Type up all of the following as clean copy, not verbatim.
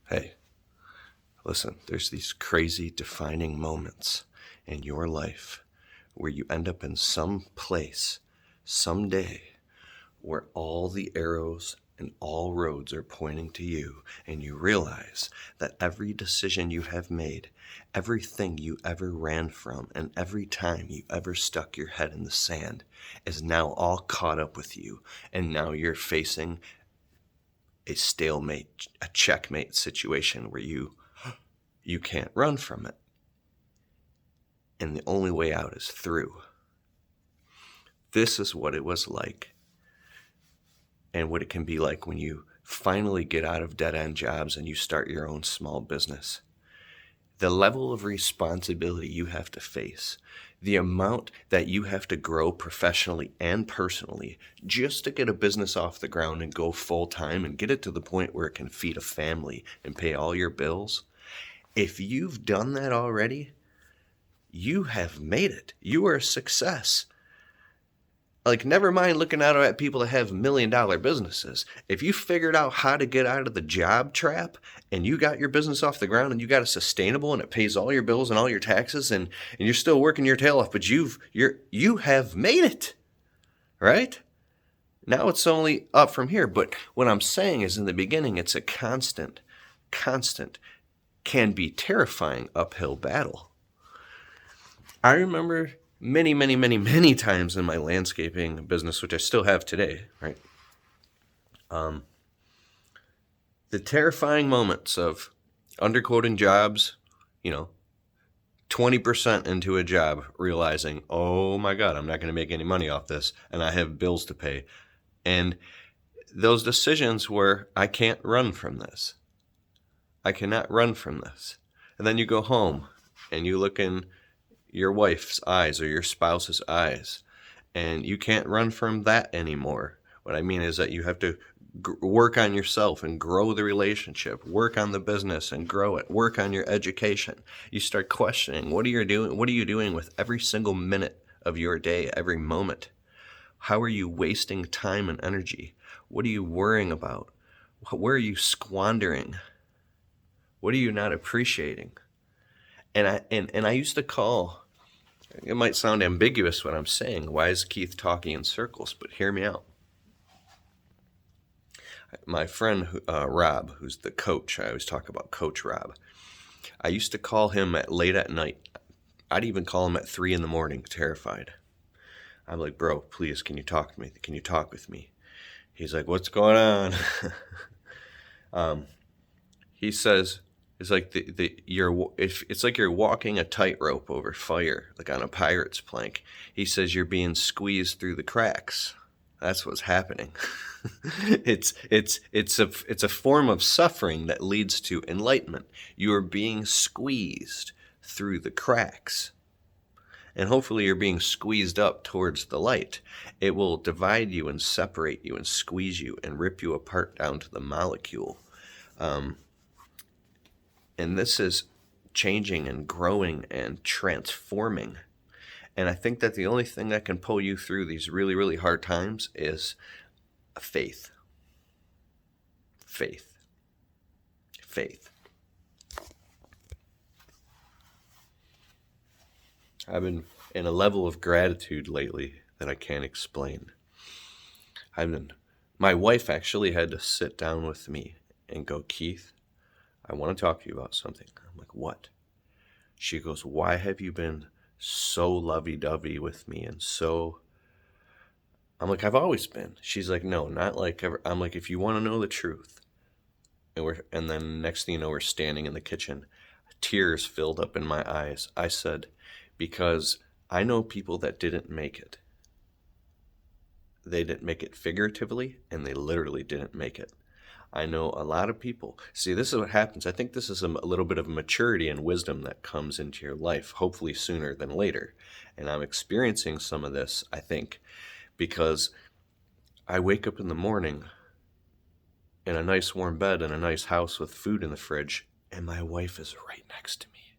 Hey, listen, there's these crazy defining moments in your life where you end up in some place, someday, where all the arrows and all roads are pointing to you, and you realize that every decision you have made, everything you ever ran from, and every time you ever stuck your head in the sand is now all caught up with you, and now you're facing a stalemate, a checkmate situation where you can't run from it. And the only way out is through. This is what it was like, and what it can be like when you finally get out of dead-end jobs and you start your own small business. The level of responsibility you have to face, the amount that you have to grow professionally and personally just to get a business off the ground and go full-time and get it to the point where it can feed a family and pay all your bills. If you've done that already, you have made it. You are a success. Like, never mind looking out at people that have $1 million businesses. If you figured out how to get out of the job trap and you got your business off the ground and you got it sustainable and it pays all your bills and all your taxes and you're still working your tail off, but you have made it, right? Now it's only up from here. But what I'm saying is, in the beginning, it's a constant, can be terrifying uphill battle. I remember many times in my landscaping business, which I still have today, right? The terrifying moments of underquoting jobs, 20% into a job, realizing, oh my God, I'm not going to make any money off this, and I have bills to pay. And those decisions where I can't run from this. I cannot run from this. And then you go home and you look in your wife's eyes or your spouse's eyes, and you can't run from that anymore. What I mean is that you have to work on yourself and grow the relationship, work on the business and grow it, work on your education. You start questioning, what are you doing with every single minute of your day, every moment? How are you wasting time and energy? What are you worrying about? Where are you squandering? What are you not appreciating? And I used to call, it might sound ambiguous what I'm saying. Why is Keith talking in circles? But hear me out. My friend Rob, who's the coach, I always talk about Coach Rob. I used to call him late at night. I'd even call him at 3 a.m, terrified. I'm like, bro, please, can you talk to me? Can you talk with me? He's like, what's going on? He says, it's like it's like you're walking a tightrope over fire, like on a pirate's plank. He says you're being squeezed through the cracks. That's what's happening. It's a form of suffering that leads to enlightenment. You are being squeezed through the cracks. And hopefully you're being squeezed up towards the light. It will divide you and separate you and squeeze you and rip you apart down to the molecule. And this is changing and growing and transforming. And I think that the only thing that can pull you through these really, really hard times is faith. Faith. I've been in a level of gratitude lately that I can't explain. My wife actually had to sit down with me and go, Keith, I want to talk to you about something. I'm like, what? She goes, why have you been so lovey-dovey with me and so... I'm like, I've always been. She's like, no, not like ever. I'm like, if you want to know the truth. And then next thing you know, we're standing in the kitchen. Tears filled up in my eyes. I said, because I know people that didn't make it. They didn't make it figuratively, and they literally didn't make it. I know a lot of people. See, this is what happens. I think this is a little bit of maturity and wisdom that comes into your life, hopefully sooner than later. And I'm experiencing some of this, I think, because I wake up in the morning in a nice warm bed in a nice house with food in the fridge, and my wife is right next to me.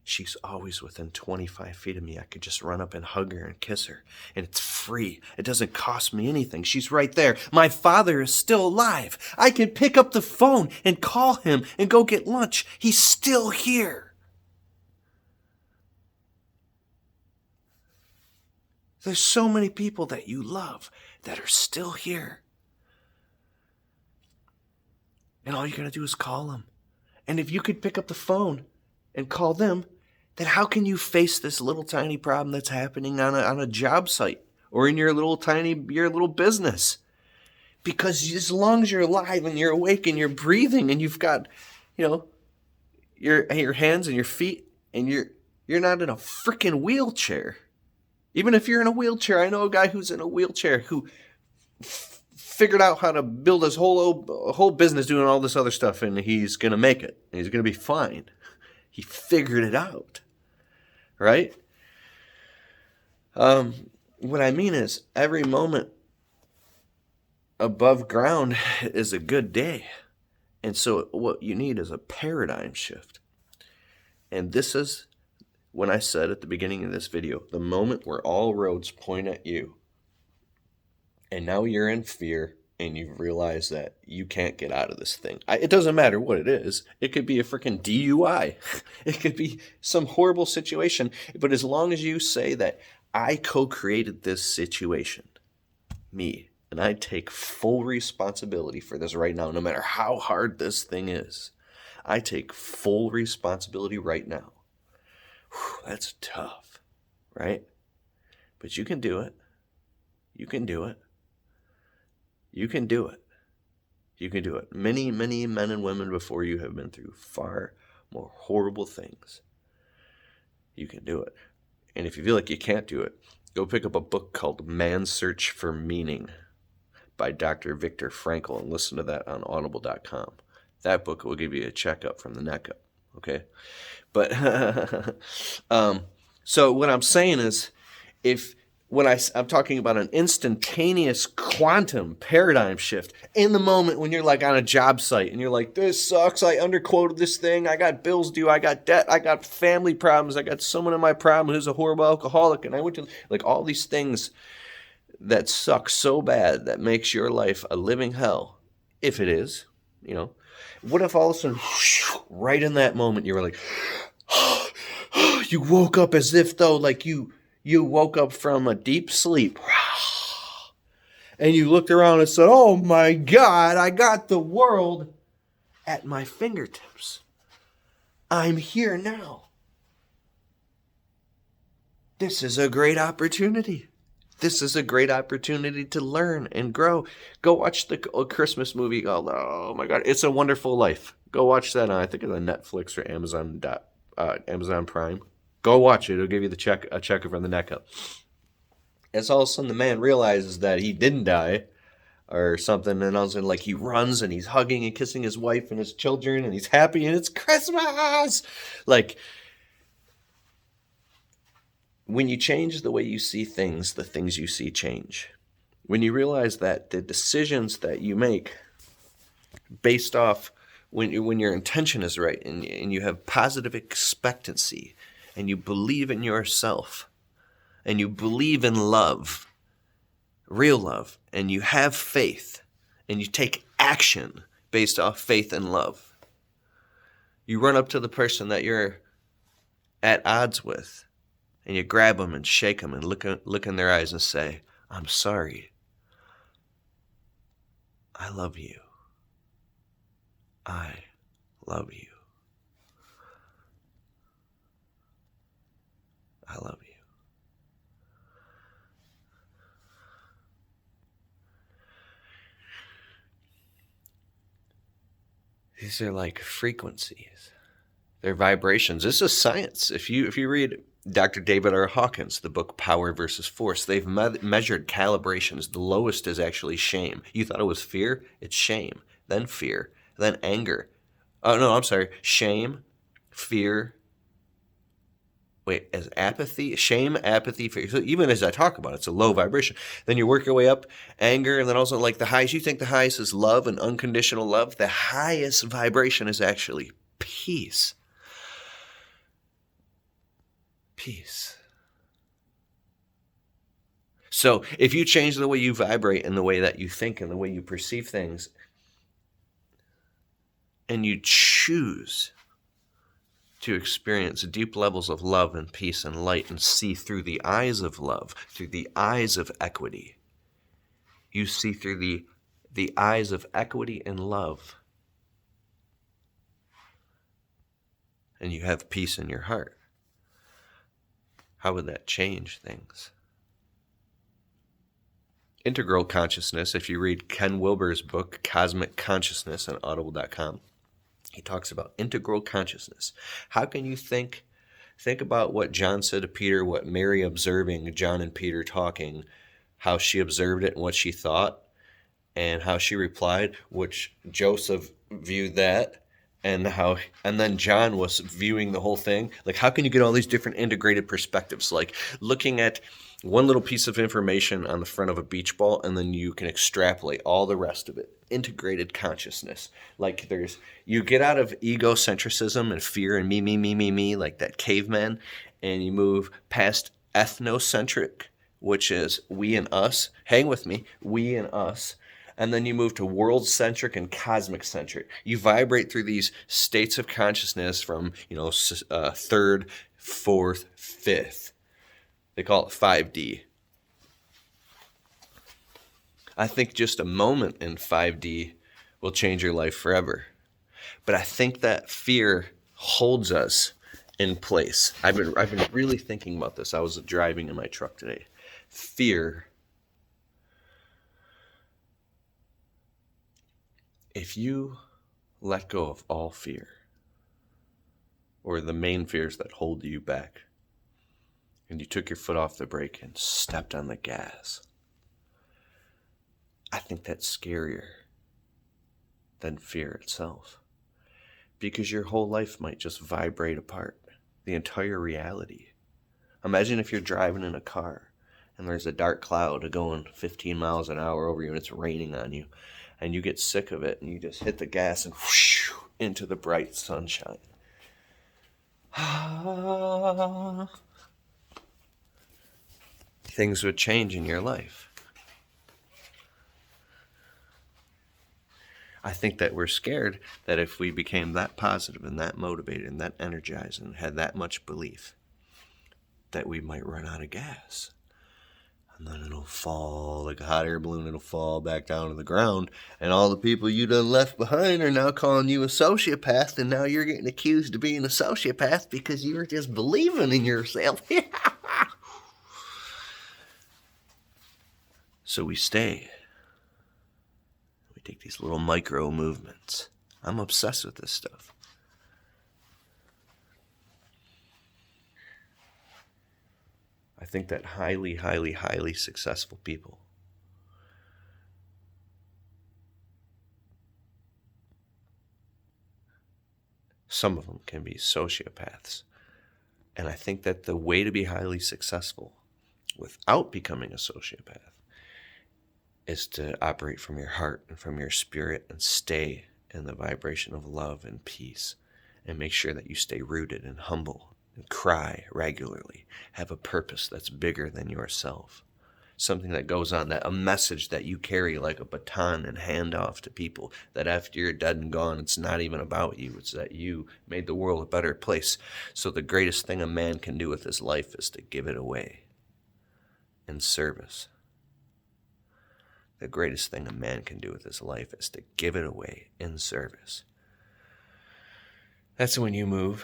She's always within 25 feet of me. I could just run up and hug her and kiss her. And it's free. It doesn't cost me anything. She's right there. My father is still alive. I can pick up the phone and call him and go get lunch. He's still here. There's so many people that you love that are still here. And all you gotta do is call them. And if you could pick up the phone and call them, then how can you face this little tiny problem that's happening on a job site or in your little business? Because as long as you're alive and you're awake and you're breathing and you've got, your hands and your feet and you're not in a freaking wheelchair. Even if you're in a wheelchair, I know a guy who's in a wheelchair who figured out how to build his whole business doing all this other stuff, and he's going to make it. He's going to be fine. He figured it out, right? What I mean is every moment above ground is a good day. And so what you need is a paradigm shift. And this is when I said at the beginning of this video, the moment where all roads point at you. And now you're in fear and you've realized that you can't get out of this thing. It doesn't matter what it is. It could be a freaking DUI. It could be some horrible situation. But as long as you say that I co-created this situation, me, and I take full responsibility for this right now, no matter how hard this thing is, I take full responsibility right now. Whew, that's tough, right? But you can do it. You can do it. You can do it. You can do it. Many, many men and women before you have been through far more horrible things. You can do it. And if you feel like you can't do it, go pick up a book called Man's Search for Meaning by Dr. Viktor Frankl and listen to that on audible.com. That book will give you a checkup from the neck up, okay? But, so what I'm saying is, when I'm talking about an instantaneous quantum paradigm shift in the moment when you're like on a job site and you're like, this sucks, I underquoted this thing, I got bills due, I got debt, I got family problems, I got someone in my problem who's a horrible alcoholic, and I went to, like, all these things that suck so bad that makes your life a living hell, if it is, what if all of a sudden, right in that moment, you were like, you woke up as if though, like you woke up from a deep sleep and you looked around and said, oh my God, I got the world at my fingertips. I'm here now. This is a great opportunity. This is a great opportunity to learn and grow. Go watch the Christmas movie called, oh my God, It's a Wonderful Life. Go watch that on, I think it's on Netflix or Amazon Prime. Go watch it. It'll give you a checker from the neck up. As all of a sudden the man realizes that he didn't die or something, and all of a sudden, like, he runs and he's hugging and kissing his wife and his children and he's happy and it's Christmas. Like, when you change the way you see things, the things you see change. When you realize that the decisions that you make based off when your intention is right and you have positive expectancy, and you believe in yourself, and you believe in love, real love, and you have faith, and you take action based off faith and love. You run up to the person that you're at odds with, and you grab them and shake them and look in their eyes and say, I'm sorry. I love you. I love you. I love you. These are like frequencies. They're vibrations. This is science. If you read Dr. David R. Hawkins, the book Power versus Force, they've measured calibrations. The lowest is actually shame. You thought it was fear? It's shame. Then fear. Then anger. Oh, no, I'm sorry. Shame, fear, as apathy, shame, apathy, fear. So even as I talk about it, it's a low vibration. Then you work your way up, anger, and then also like the highest. You think the highest is love and unconditional love. The highest vibration is actually peace. peace. So if you change the way you vibrate and the way that you think and the way you perceive things, and you choose to experience deep levels of love and peace and light and see through the eyes of love, through the eyes of equity, you see through the eyes of equity and love, and you have peace in your heart, how would that change things? Integral consciousness, if you read Ken Wilber's book, Cosmic Consciousness, on audible.com, he talks about integral consciousness. How can you think about what John said to Peter, what Mary observing John and Peter talking, how she observed it and what she thought, and how she replied, which Joseph viewed that, and then John was viewing the whole thing. Like, how can you get all these different integrated perspectives? Like looking at one little piece of information on the front of a beach ball, and then you can extrapolate all the rest of it. Integrated consciousness. Like you get out of egocentrism and fear and me, like that caveman, and you move past ethnocentric, which is we and us. Hang with me, we and us. And then you move to world-centric and cosmic-centric. You vibrate through these states of consciousness from, third, fourth, fifth. They call it 5D. I think just a moment in 5D will change your life forever. But I think that fear holds us in place. I've been really thinking about this. I was driving in my truck today. Fear. If you let go of all fear, or the main fears that hold you back, and you took your foot off the brake and stepped on the gas, I think that's scarier than fear itself. Because your whole life might just vibrate apart. The entire reality. Imagine if you're driving in a car and there's a dark cloud going 15 miles an hour over you and it's raining on you. And you get sick of it and you just hit the gas and whoosh, into the bright sunshine. Things would change in your life. I think that we're scared that if we became that positive and that motivated and that energized and had that much belief, that we might run out of gas. And then it'll fall like a hot air balloon. It'll fall back down to the ground. And all the people you done left behind are now calling you a sociopath. And now you're getting accused of being a sociopath because you were just believing in yourself. So we stay. We take these little micro movements. I'm obsessed with this stuff. I think that highly, highly, highly successful people some of them can be sociopaths. And I think that the way to be highly successful without becoming a sociopath is to operate from your heart and from your spirit and stay in the vibration of love and peace, and make sure that you stay rooted and humble and cry regularly. Have a purpose that's bigger than yourself. Something that goes on, that a message that you carry like a baton and hand off to people, that after you're dead and gone, it's not even about you. It's that you made the world a better place. So the greatest thing a man can do with his life is to give it away in service. The greatest thing a man can do with his life is to give it away in service. That's when you move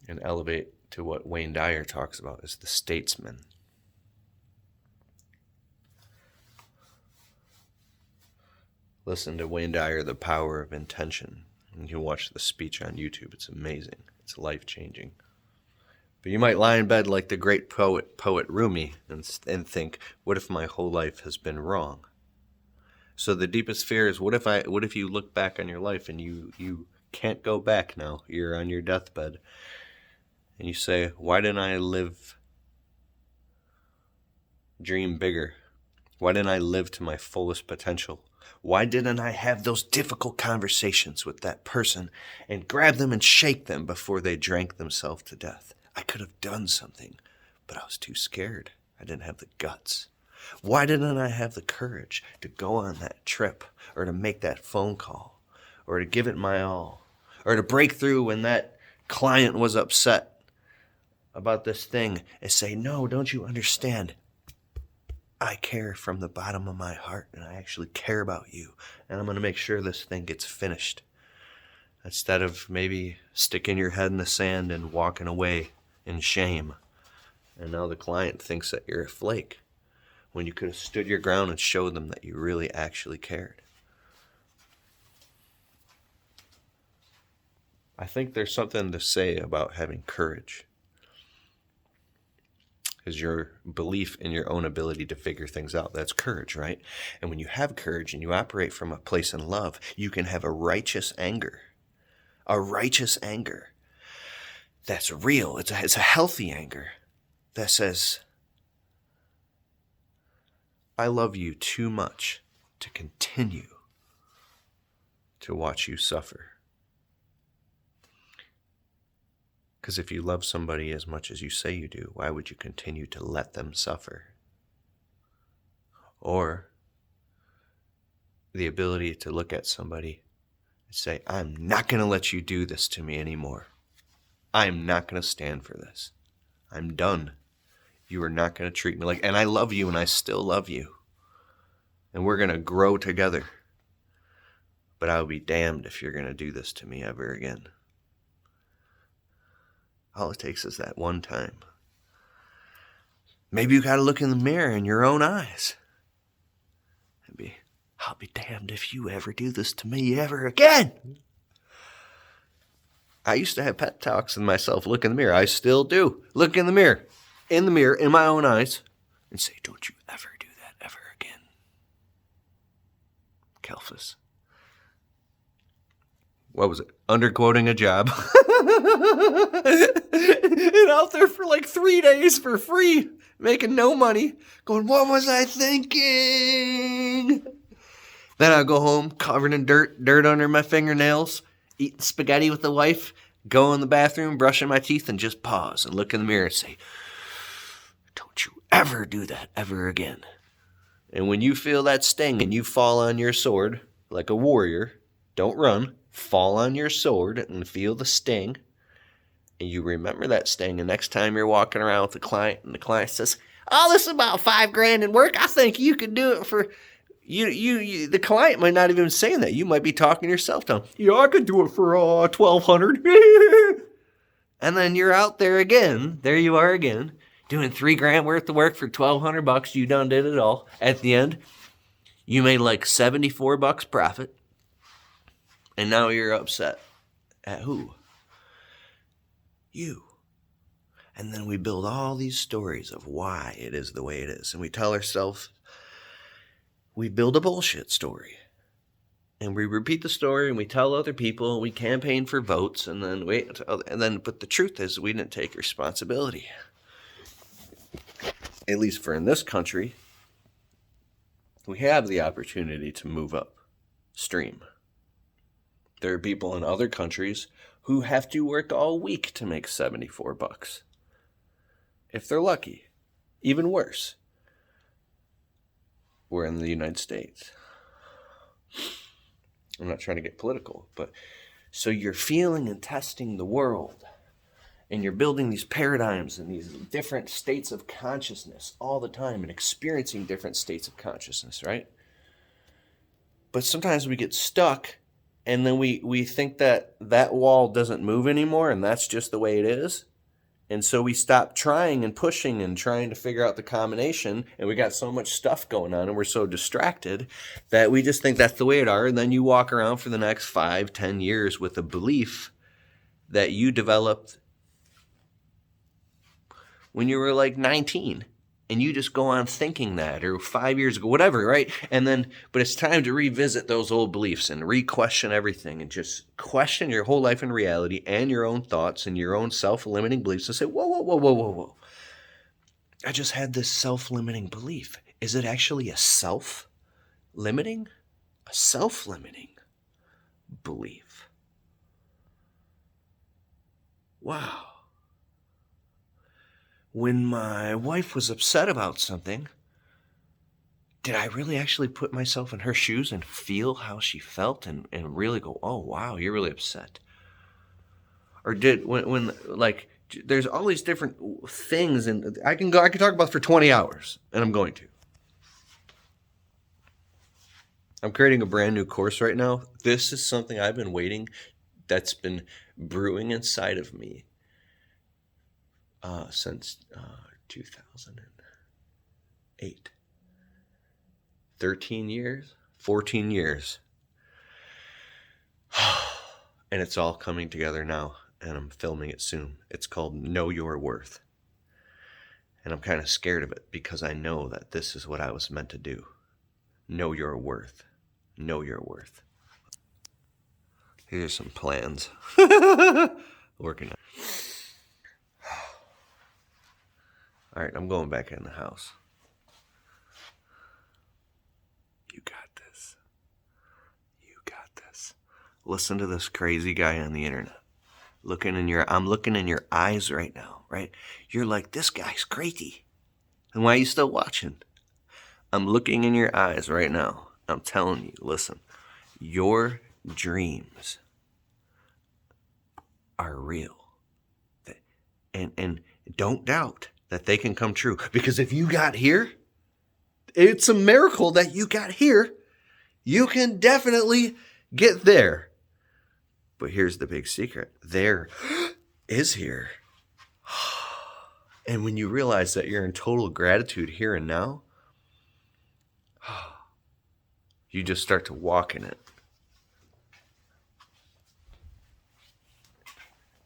and elevate to what Wayne Dyer talks about as the statesman. Listen to Wayne Dyer, The Power of Intention. You can watch the speech on YouTube. It's amazing. It's life-changing. But you might lie in bed like the great poet Rumi and think, what if my whole life has been wrong? So the deepest fear is, what if you look back on your life and you can't go back now? You're on your deathbed. And you say, why didn't I dream bigger? Why didn't I live to my fullest potential? Why didn't I have those difficult conversations with that person and grab them and shake them before they drank themselves to death? I could have done something, but I was too scared. I didn't have the guts. Why didn't I have the courage to go on that trip, or to make that phone call, or to give it my all, or to break through when that client was upset about this thing and say, no, don't you understand? I care from the bottom of my heart, and I actually care about you, and I'm going to make sure this thing gets finished. Instead of maybe sticking your head in the sand and walking away in shame. And now the client thinks that you're a flake, when you could have stood your ground and showed them that you really actually cared. I think there's something to say about having courage. Because your belief in your own ability to figure things out, that's courage, right? And when you have courage and you operate from a place in love, you can have a righteous anger. A righteous anger that's real. It's a healthy anger that says, I love you too much to continue to watch you suffer. Because if you love somebody as much as you say you do, why would you continue to let them suffer? Or the ability to look at somebody and say, I'm not going to let you do this to me anymore. I'm not going to stand for this. I'm done. You are not going to treat me like, and I love you and I still love you. And we're going to grow together. But I'll be damned if you're going to do this to me ever again. All it takes is that one time. Maybe you got to look in the mirror in your own eyes. And I'll be damned if you ever do this to me ever again. I used to have pep talks with myself. Look in the mirror. I still do. Look in the mirror, in my own eyes, and say, don't you ever do that ever again. Kalfas. What was it? Underquoting a job. And out there for like 3 days for free, making no money, going, what was I thinking? Then I'll go home covered in dirt under my fingernails, eating spaghetti with the wife, go in the bathroom, brushing my teeth, and just pause and look in the mirror and say, don't you ever do that ever again. And when you feel that sting and you fall on your sword like a warrior, don't run, fall on your sword and feel the sting. And you remember that sting. And next time you're walking around with the client and the client says, oh, this is about $5,000 in work. I think you could do it for... You, the client might not even be saying that. You might be talking yourself down. Yeah, I could do it for $1,200. And then you're out there again. There you are again, doing $3,000 worth of work for $1,200. You done did it all. At the end, you made like $74 profit. And now you're upset. At who? You. And then we build all these stories of why it is the way it is. And we tell ourselves, we build a bullshit story. And we repeat the story and we tell other people, and we campaign for votes, and then but the truth is we didn't take responsibility. At least for in this country, we have the opportunity to move upstream. There are people in other countries who have to work all week to make $74. If they're lucky. Even worse. We're in the United States. I'm not trying to get political, but so you're feeling and testing the world, and you're building these paradigms and these different states of consciousness all the time and experiencing different states of consciousness, right? But sometimes we get stuck, and then we think that wall doesn't move anymore, and that's just the way it is. And so we stop trying and pushing and trying to figure out the combination, and we got so much stuff going on, and we're so distracted that we just think that's the way it are. And then you walk around for the next 5-10 years with a belief that you developed when you were like 19, and you just go on thinking that, or 5 years ago, whatever, right? And then, but it's time to revisit those old beliefs and re-question everything and just question your whole life in reality and your own thoughts and your own self-limiting beliefs and say, whoa. I just had this self-limiting belief. Is it actually a self-limiting? A self-limiting belief. Wow. when my wife was upset about something, did I really actually put myself in her shoes and feel how she felt and really go, oh, wow, you're really upset? Or did, when like, there's all these different things, and I can talk about for 20 hours, and I'm going to. I'm creating a brand new course right now. This is something I've been waiting, that's been brewing inside of me since 2008. 13 years, 14 years. And it's all coming together now, and I'm filming it soon. It's called Know Your Worth. And I'm kind of scared of it because I know that this is what I was meant to do. Know your worth. Know your worth. Here's some plans. Working on. All right, I'm going back in the house. You got this. You got this. Listen to this crazy guy on the internet. I'm looking in your eyes right now, right? You're like, this guy's crazy. And why are you still watching? I'm looking in your eyes right now. I'm telling you, listen, your dreams are real. And don't doubt that they can come true. Because if you got here, it's a miracle that you got here. You can definitely get there. But here's the big secret. There is here. And when you realize that you're in total gratitude here and now, you just start to walk in it.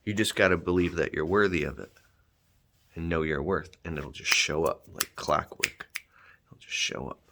You just got to believe that you're worthy of it and know your worth, and it'll just show up like clockwork. It'll just show up.